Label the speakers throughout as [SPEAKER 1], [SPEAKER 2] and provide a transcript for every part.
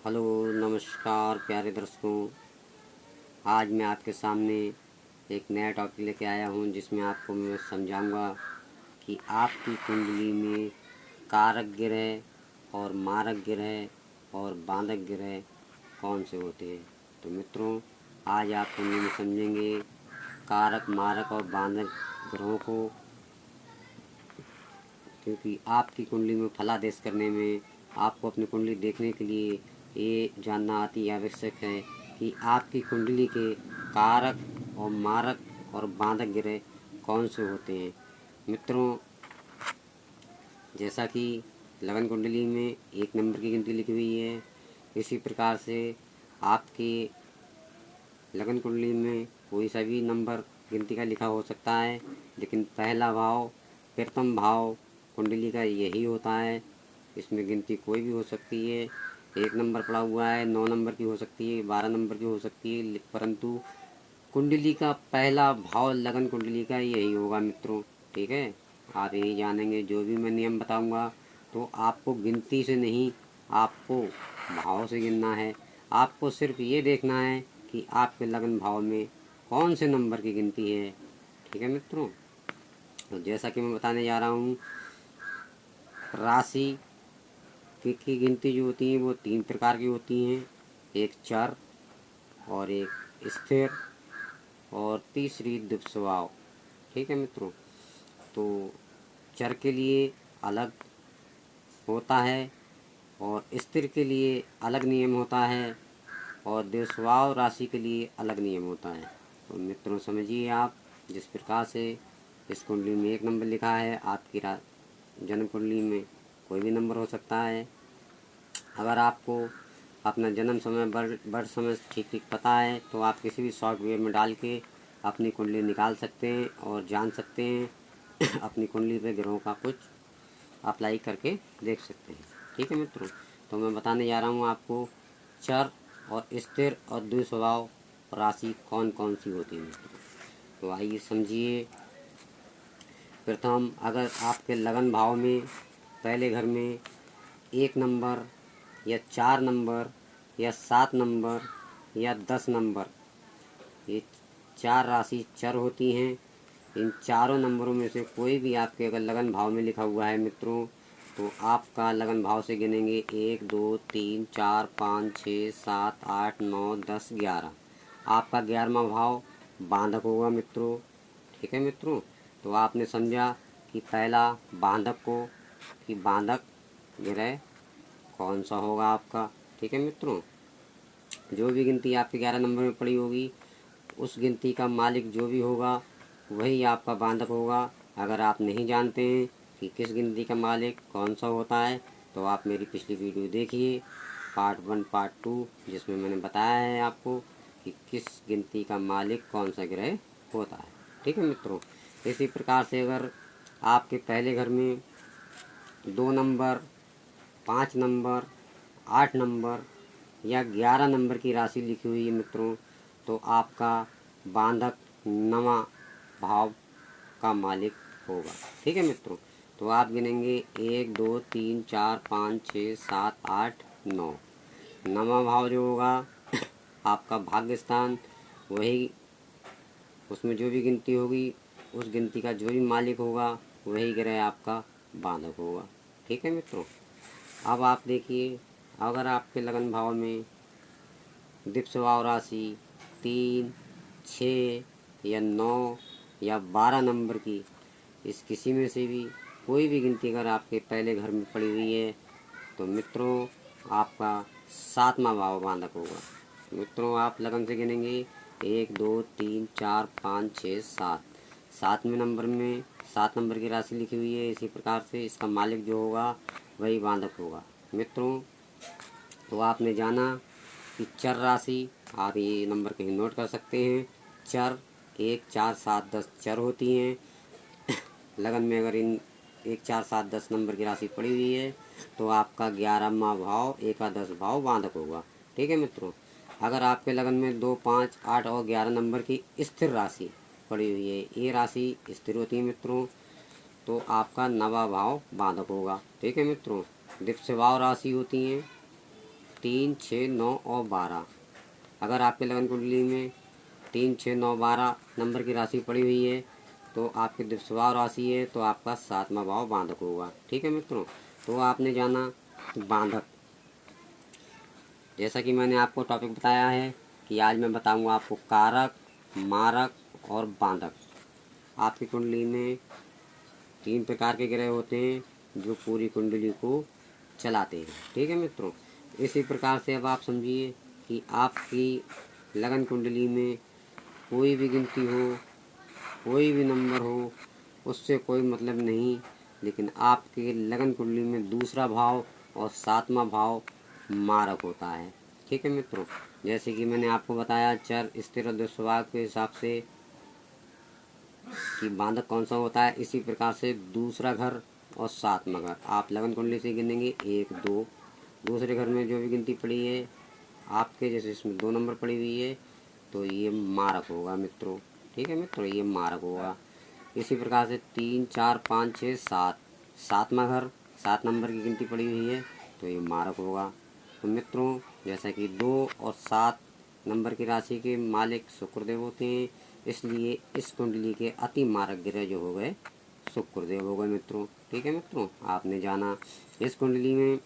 [SPEAKER 1] Hello नमस्कार प्यारे दर्शकों। आज मैं आपके सामने एक नया टॉपिक लेके आया हूँ जिसमें आपको मैं समझाऊंगा कि आपकी कुंडली में कारक ग्रह और मारक ग्रह और बांधक ग्रह कौन से होते हैं। तो मित्रों, आज आप कुंडली में समझेंगे कारक मारक और बांधक ग्रहों को, क्योंकि आपकी कुंडली में फलादेश करने में आपको अपनी कुंडली देखने के लिए ये जानना अति आवश्यक है कि आपकी कुंडली के कारक और मारक और बांधक ग्रह कौन से होते हैं। मित्रों, जैसा कि लगन कुंडली में 1 नंबर की गिनती लिखी हुई है, इसी प्रकार से आपके लगन कुंडली में कोई सा भी नंबर गिनती का लिखा हो सकता है, लेकिन पहला भाव प्रथम भाव कुंडली का यही होता है। इसमें गिनती कोई भी हो सकती है। 1 नंबर पड़ा हुआ है, 9 नंबर की हो सकती है, 12 नंबर की हो सकती है, परंतु कुंडली का पहला भाव लगन कुंडली का यही होगा मित्रों। ठीक है, आप यही जानेंगे। जो भी मैं नियम बताऊंगा तो आपको गिनती से नहीं, आपको भाव से गिनना है। आपको सिर्फ ये देखना है कि आपके लगन भाव में कौन से नंबर की गिनती है। ठीक है मित्रों, तो जैसा कि मैं बताने जा रहा हूँ, राशि की गिनती जो होती है वो 3 प्रकार की होती हैं। एक चर और एक स्थिर और तीसरी द्विप स्वभाव। ठीक है मित्रों, तो चर के लिए अलग होता है और स्थिर के लिए अलग नियम होता है और द्विप स्वभाव राशि के लिए अलग नियम होता है। तो मित्रों समझिए, आप जिस प्रकार से इस कुंडली में 1 नंबर लिखा है, आपकी जन्म कुंडली में कोई भी नंबर हो सकता है। अगर आपको अपना जन्म समय बर्थ समय ठीक ठीक पता है तो आप किसी भी सॉफ्टवेयर में डाल के अपनी कुंडली निकाल सकते हैं और जान सकते हैं अपनी कुंडली पे ग्रहों का कुछ अप्लाई करके देख सकते हैं। ठीक है मित्रों, तो मैं बताने जा रहा हूँ आपको चर और स्थिर और द्वि स्वभाव राशि कौन कौन सी होती है। तो आइए समझिए। प्रथम, अगर आपके लगन भाव में पहले घर में 1 नंबर या 4 नंबर या 7 नंबर या 10 नंबर, ये 4 राशि चर होती हैं। इन चारों नंबरों में से कोई भी आपके अगर लगन भाव में लिखा हुआ है मित्रों, तो आपका लगन भाव से गिनेंगे 1 2 3 4 5 6 7 8 9 10 11। आपका 11वां भाव बांधक होगा मित्रों। ठीक है मित्रों, तो आपने समझा कि पहला बांधक को कि बांधक ग्रह कौन सा होगा आपका। ठीक है मित्रों, जो भी गिनती आपके 11 नंबर में पड़ी होगी, उस गिनती का मालिक जो भी होगा वही आपका बांधक होगा। अगर आप नहीं जानते हैं कि किस गिनती का मालिक कौन सा होता है, तो आप मेरी पिछली वीडियो देखिए, पार्ट 1 पार्ट 2, जिसमें मैंने बताया है आपको कि किस गिनती का मालिक कौन सा ग्रह होता है। ठीक है मित्रों, इसी प्रकार से अगर आपके पहले घर में 2 नंबर, 5 नंबर, 8 नंबर या 11 नंबर की राशि लिखी हुई है मित्रों, तो आपका बांधक 9वां भाव का मालिक होगा। ठीक है मित्रों, तो आप गिनेंगे 1 2 3 4 5 6 7 8 9। 9वां भाव जो होगा आपका भाग्य स्थान, वही उसमें जो भी गिनती होगी उस गिनती का जो भी मालिक होगा वही ग्रह आपका बांधक होगा। ठीक है मित्रों, अब आप देखिए, अगर आपके लगन भाव में द्विप स्वभाव राशि 3 6 या 9 या 12 नंबर की, इस किसी में से भी कोई भी गिनती अगर आपके पहले घर में पड़ी हुई है, तो मित्रों आपका 7वां भाव बांधक होगा। मित्रों, आप लगन से गिनेंगे 1 2 3 4 5 6 7। 7वें नंबर में 7 नंबर की राशि लिखी हुई है। इसी प्रकार से इसका मालिक जो होगा वही बांधक होगा। मित्रों, तो आपने जाना कि चर राशि, आप ये नंबर कहीं नोट कर सकते हैं। चर 1 4 7 10 चर होती हैं। लगन में अगर इन 1 4 7 10 नंबर की राशि पड़ी हुई है, तो आपका 11वां भाव एकादश भाव बांधक होगा। ठीक है मित्रों, अगर आपके लगन में 2 5 8 और 11 नंबर की स्थिर राशि पड़ी हुई है, ये राशि स्थिर होती है मित्रों, तो आपका 9वां भाव बांधक होगा। ठीक है मित्रों, द्विप स्वभाव राशि होती हैं 3, 6, 9 और 12। अगर आपके लगन कुंडली में 3, 6, 9, 12 नंबर की राशि पड़ी हुई है तो आपकी जो स्वभाव राशि है तो आपका 7वां भाव बांधक होगा। ठीक है मित्रों, तो आपने जाना बांधक। जैसा कि मैंने आपको टॉपिक बताया है कि आज मैं बताऊंगा आपको कारक, मारक और बांधक। आपकी कुंडली में 3 प्रकार के ग्रह होते हैं जो पूरी कुंडली को चलाते हैं। ठीक है मित्रों, इसी प्रकार से अब आप समझिए कि आपकी लगन कुंडली में कोई भी गिनती हो, कोई भी नंबर हो, उससे कोई मतलब नहीं, लेकिन आपके लगन कुंडली में दूसरा भाव और 7वां भाव मारक होता है। ठीक है मित्रों, जैसे कि मैंने आपको बताया चर, स्थिर और दुस्वभाव के हिसाब से कि बांधक कौन सा होता है, इसी प्रकार से दूसरा घर और 7वां घर आप लगन कुंडली से गिनेंगे 1, 2। दूसरे घर में जो भी गिनती पड़ी है आपके, जैसे इसमें 2 नंबर पड़ी हुई है तो ये मारक होगा मित्रों। ठीक है मित्रों, ये मारक होगा। इसी प्रकार से 3, 4, 5, 6, 7 7वां घर 7 नंबर की गिनती पड़ी हुई है तो ये मारक होगा। तो मित्रों, जैसा कि 2 और 7 नंबर की राशि के मालिक शुक्रदेव होते हैं, इसलिए इस कुंडली के अति मारक ग्रह जो हो गए शुक्रदेव हो गए मित्रों। ठीक है मित्रों, आपने जाना इस कुंडली में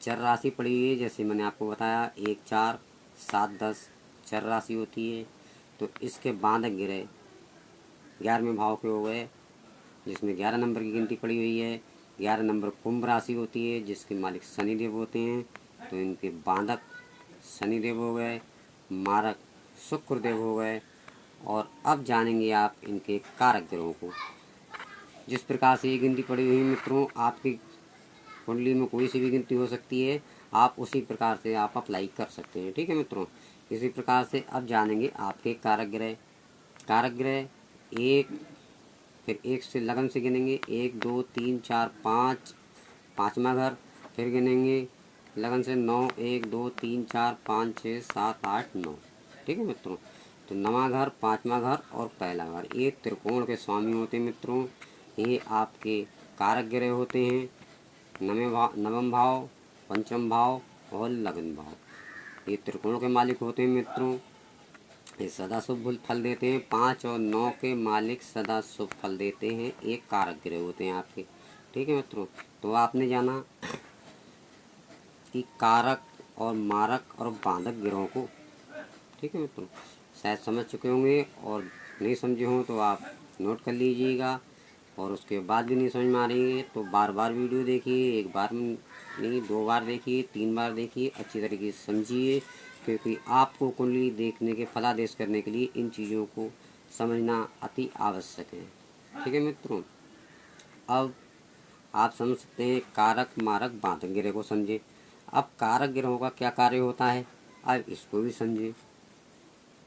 [SPEAKER 1] चर राशि पड़ी हुई है, जैसे मैंने आपको बताया 1, 4, 7, 10 चर राशि होती है। तो इसके बांधक ग्रह 11वें भाव के हो गए, जिसमें 11 नंबर की गिनती पड़ी हुई है। 11 नंबर कुंभ राशि होती है जिसके मालिक शनिदेव होते हैं, तो इनके बांधक शनिदेव हो गए, मारक शुक्रदेव हो गए। और अब जानेंगे आप इनके कारक ग्रहों को। जिस प्रकार से ये गिनती पड़ी हुई मित्रों, आपकी कुंडली में कोई सी भी गिनती हो सकती है, आप उसी प्रकार से आप अप्लाई कर सकते हैं। ठीक है मित्रों, इसी प्रकार से अब जानेंगे आपके कारक ग्रह। कारक ग्रह 1, फिर 1 से लगन से गिनेंगे 1, 2, 3, 4, 5 5वां घर, फिर गिनेंगे लगन से 9, 1, 2, 3, 4, 5, 6, 7, 8, 9। ठीक है मित्रों, तो 9वां घर, 5वां घर और पहला घर ये त्रिकोण के स्वामी होते हैं मित्रों। ये आपके कारक ग्रह होते हैं। नवम भाव, पंचम भाव और लगन भाव ये त्रिकोण के मालिक होते हैं मित्रों। ये सदा शुभ फल देते हैं। 5 और 9 के मालिक सदा शुभ फल देते हैं, एक कारक ग्रह होते हैं आपके। ठीक है मित्रों, तो आपने जाना कि कारक और मारक और बांधक ग्रहों को। ठीक है मित्रों, शायद समझ चुके होंगे, और नहीं समझे हों तो आप नोट कर लीजिएगा। और उसके बाद भी नहीं समझ में आ रही है तो बार बार वीडियो देखिए, एक बार नहीं 2 बार देखिए, 3 बार देखिए, अच्छी तरीके से समझिए, क्योंकि आपको कुंडली देखने के फलादेश करने के लिए इन चीज़ों को समझना अति आवश्यक है। ठीक है मित्रों, अब आप समझ सकते हैं कारक, मारक, बांधक ग्रह को समझे। अब कारक ग्रहों का क्या कार्य होता है, अब इसको भी समझे।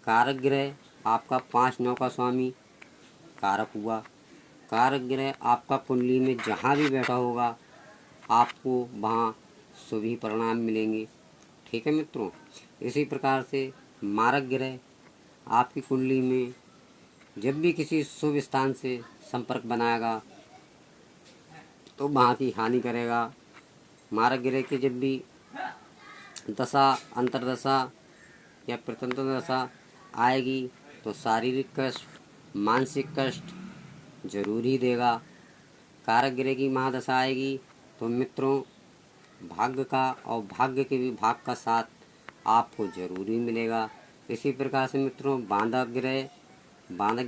[SPEAKER 1] कारक ग्रह आपका 5, 9 का स्वामी कारक हुआ। कारक ग्रह आपका कुंडली में जहाँ भी बैठा होगा आपको वहाँ शुभ ही परिणाम मिलेंगे। ठीक है मित्रों, इसी प्रकार से मारक ग्रह आपकी कुंडली में जब भी किसी शुभ स्थान से संपर्क बनाएगा तो वहाँ की हानि करेगा। मारक ग्रह की जब भी दशा, अंतर्दशा या प्रतंत्र दशा आएगी तो शारीरिक कष्ट, मानसिक कष्ट जरूर ही देगा। कारक ग्रह की महादशा आएगी तो मित्रों भाग्य का और भाग्य के विभाग का साथ आपको जरूरी मिलेगा। इसी प्रकार से मित्रों बांधक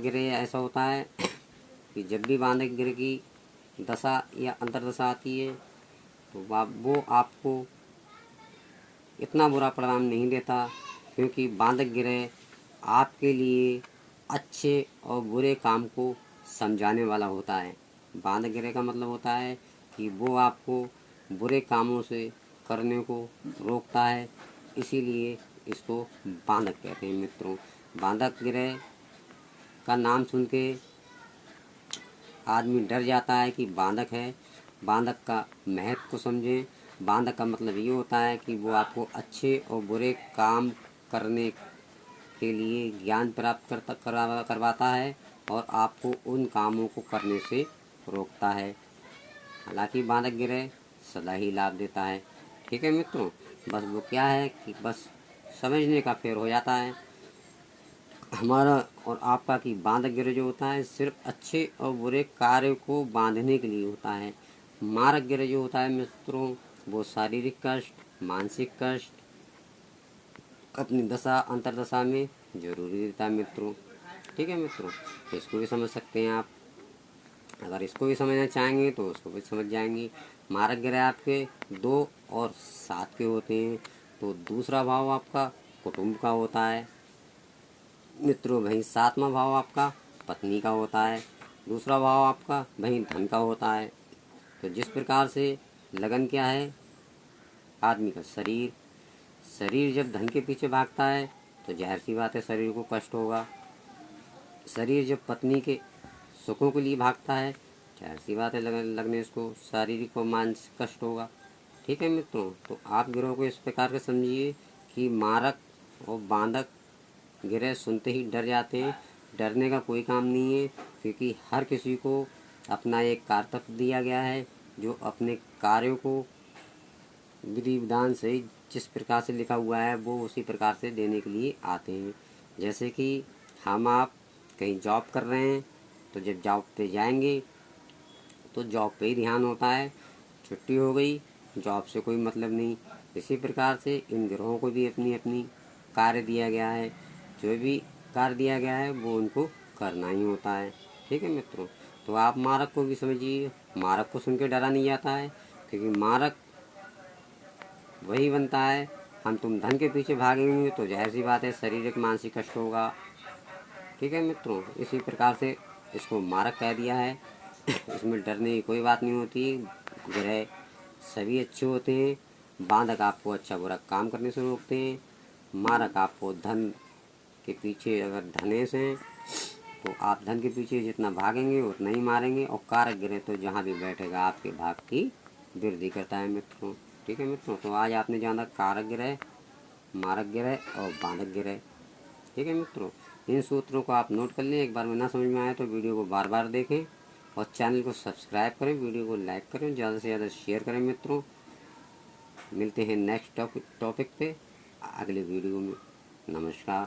[SPEAKER 1] ग्रह ऐसा होता है कि जब भी बांधक ग्रह की दशा या अंतर्दशा आती है तो वो आपको इतना बुरा परिणाम नहीं देता, क्योंकि बांधक ग्रह आपके लिए अच्छे और बुरे काम को समझाने वाला होता है। बांधक ग्रह का मतलब होता है कि वो आपको बुरे कामों से करने को रोकता है, इसीलिए इसको बांधक कहते हैं मित्रों। बांधक ग्रह का नाम सुन के आदमी डर जाता है कि बांधक है। बांधक का महत्व को समझें। बांधक का मतलब ये होता है कि वो आपको अच्छे और बुरे काम करने के लिए ज्ञान प्राप्त करवाता है और आपको उन कामों को करने से रोकता है। हालांकि बांधक ग्रह सदा ही लाभ देता है। ठीक है मित्रों, बस वो क्या है कि बस समझने का फेर हो जाता है हमारा और आपका कि बांधक गिरह जो होता है सिर्फ अच्छे और बुरे कार्य को बांधने के लिए होता है। मारक गिरह जो होता है मित्रों वो शारीरिक कष्ट, मानसिक कष्ट अपनी दशा अंतरदशा में जरूरी देता है मित्रों। ठीक है मित्रों, तो इसको भी समझ सकते हैं आप। अगर इसको भी समझना चाहेंगे तो उसको भी समझ जाएंगे। मारक ग्रह आपके 2 और 7 के होते हैं। तो दूसरा भाव आपका कुटुंब का होता है मित्रों। वहीं 7वां भाव आपका पत्नी का होता है। दूसरा भाव आपका वहीं धन का होता है। तो जिस प्रकार से लगन क्या है आदमी का शरीर, शरीर जब धन के पीछे भागता है तो जाहिर सी बात है शरीर को कष्ट होगा। शरीर जब पत्नी के सुखों के लिए भागता है जाहिर सी बात है लगने इसको शारीरिक और मानसिक कष्ट होगा। ठीक है मित्रों, तो आप गिरोह को इस प्रकार से समझिए कि मारक और बांधक गिरह सुनते ही डर जाते हैं। डरने का कोई काम नहीं है, क्योंकि हर किसी को अपना एक कर्तव्य दिया गया है जो अपने कार्यों को विधि विधान से जिस प्रकार से लिखा हुआ है वो उसी प्रकार से देने के लिए आते हैं। जैसे कि हम आप कहीं जॉब कर रहे हैं तो जब जॉब पे जाएंगे तो जॉब पे ही ध्यान होता है। छुट्टी हो गई, जॉब से कोई मतलब नहीं। इसी प्रकार से इन ग्रहों को भी अपनी अपनी कार्य दिया गया है। जो भी कार्य दिया गया है वो उनको करना ही होता है। ठीक है मित्रों, तो आप मारक को भी समझिए। मारक को सुन के डरा नहीं जाता है, क्योंकि मारक वही बनता है। हम तुम धन के पीछे भागेंगे तो जाहिर सी बात है शारीरिक मानसिक कष्ट होगा। ठीक है मित्रों, इसी प्रकार से इसको मारक कह दिया है। इसमें डरने की कोई बात नहीं होती। ग्रह सभी अच्छे होते हैं। बांधक आपको अच्छा बुरा काम करने से रोकते हैं। मारक आपको धन के पीछे अगर धनेश हैं तो आप धन के पीछे जितना भागेंगे उतना ही मारेंगे। और कारक ग्रह तो जहाँ भी बैठेगा आपके भाग की वृद्धि करता है मित्रों। ठीक है मित्रों, तो आज आपने जाना कारक ग्रह, मारक ग्रह और बांधक ग्रह। ठीक है मित्रों, इन सूत्रों को आप नोट कर लें। एक बार में ना समझ में आए तो वीडियो को बार बार देखें और चैनल को सब्सक्राइब करें, वीडियो को लाइक करें, ज़्यादा से ज़्यादा शेयर करें मित्रों। मिलते हैं नेक्स्ट टॉपिक पे अगले वीडियो में। नमस्कार।